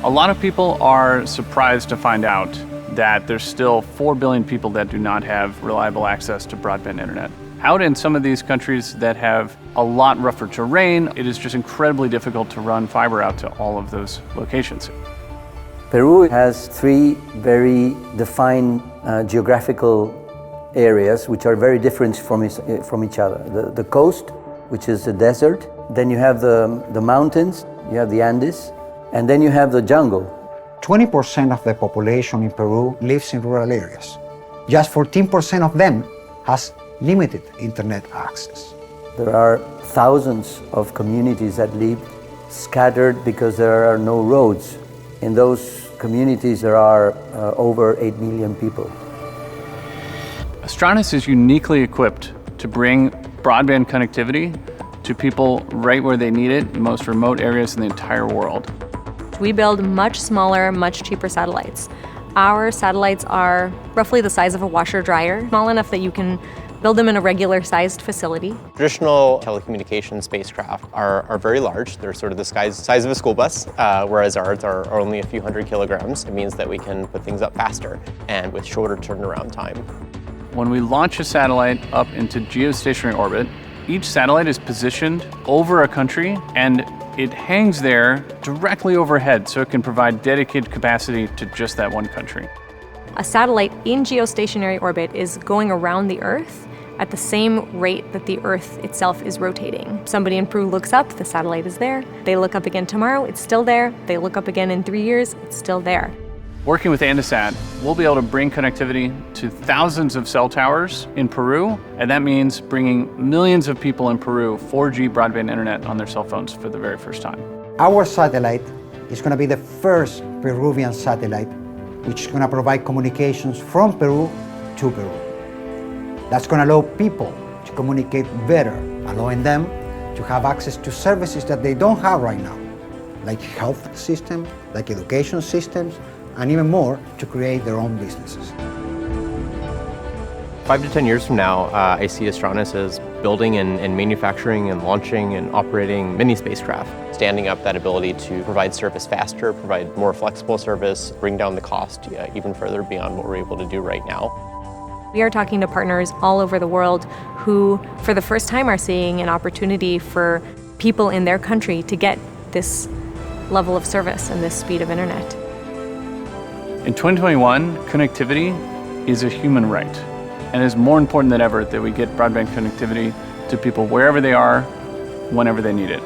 A lot of people are surprised to find out that there's still 4 billion people that do not have reliable access to broadband internet. Out in some of these countries that have a lot rougher terrain, it is just incredibly difficult to run fiber out to all of those locations. Peru has three very defined geographical areas which are very different from each other. The coast, which is the desert, then you have the mountains, you have the Andes, and then you have the jungle. 20% of the population in Peru lives in rural areas. Just 14% of them has limited internet access. There are thousands of communities that live scattered because there are no roads. In those communities there are over 8 million people. Astranis is uniquely equipped to bring broadband connectivity to people right where they need it in the most remote areas in the entire world. We build much smaller, much cheaper satellites. Our satellites are roughly the size of a washer-dryer, small enough that you can build them in a regular-sized facility. Traditional telecommunications spacecraft are very large. They're sort of the size of a school bus, whereas ours are only a few hundred kilograms. It means that we can put things up faster and with shorter turnaround time. When we launch a satellite up into geostationary orbit, each satellite is positioned over a country and it hangs there directly overhead so it can provide dedicated capacity to just that one country. A satellite in geostationary orbit is going around the Earth at the same rate that the Earth itself is rotating. Somebody in Peru looks up, the satellite is there. They look up again tomorrow, it's still there. They look up again in 3 years, it's still there. Working with Andesat, we'll be able to bring connectivity to thousands of cell towers in Peru, and that means bringing millions of people in Peru 4G broadband internet on their cell phones for the very first time. Our satellite is going to be the first Peruvian satellite which is going to provide communications from Peru to Peru. That's going to allow people to communicate better, allowing them to have access to services that they don't have right now, like health systems, like education systems, and even more to create their own businesses. 5 to 10 years from now, I see Astranis as building and manufacturing and launching and operating mini spacecraft, standing up that ability to provide service faster, provide more flexible service, bring down the cost even further beyond what we're able to do right now. We are talking to partners all over the world who, for the first time, are seeing an opportunity for people in their country to get this level of service and this speed of internet. In 2021, connectivity is a human right, and it's more important than ever that we get broadband connectivity to people wherever they are, whenever they need it.